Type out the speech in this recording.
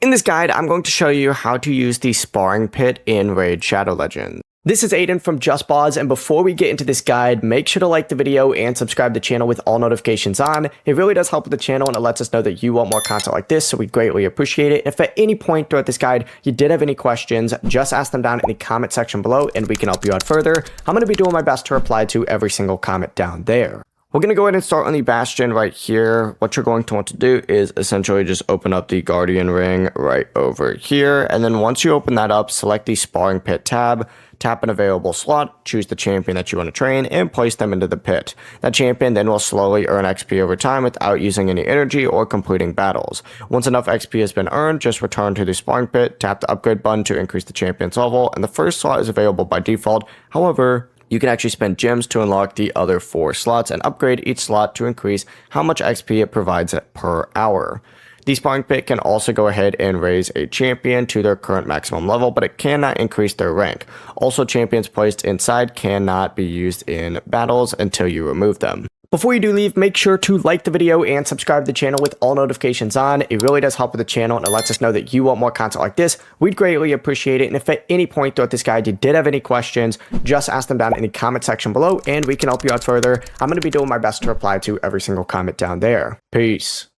In this guide, I'm going to show you how to use the sparring pit in Raid Shadow Legends. This is Aiden from JustBoz, and before we get into this guide, make sure to like the video and subscribe to the channel with all notifications on. It really does help with the channel and it lets us know that you want more content like this, so we greatly appreciate it. If at any point throughout this guide you did have any questions, just ask them down in the comment section below and we can help you out further. I'm going to be doing my best to reply to every single comment down there. We're going to go ahead and start on the Bastion right here. What you're going to want to do is essentially just open up the Guardian ring right over here. And then once you open that up, select the Sparring Pit tab, tap an available slot, choose the champion that you want to train, and place them into the pit. That champion then will slowly earn XP over time without using any energy or completing battles. Once enough XP has been earned, just return to the Sparring Pit, tap the upgrade button to increase the champion's level, and the first slot is available by default. However, you can actually spend gems to unlock the other 4 slots and upgrade each slot to increase how much XP it provides per hour. The Sparring Pit can also go ahead and raise a champion to their current maximum level, but it cannot increase their rank. Also, champions placed inside cannot be used in battles until you remove them. Before you do leave, make sure to like the video and subscribe to the channel with all notifications on. It really does help with the channel and it lets us know that you want more content like this. We'd greatly appreciate it. And if at any point throughout this guide you did have any questions, just ask them down in the comment section below and we can help you out further. I'm going to be doing my best to reply to every single comment down there. Peace.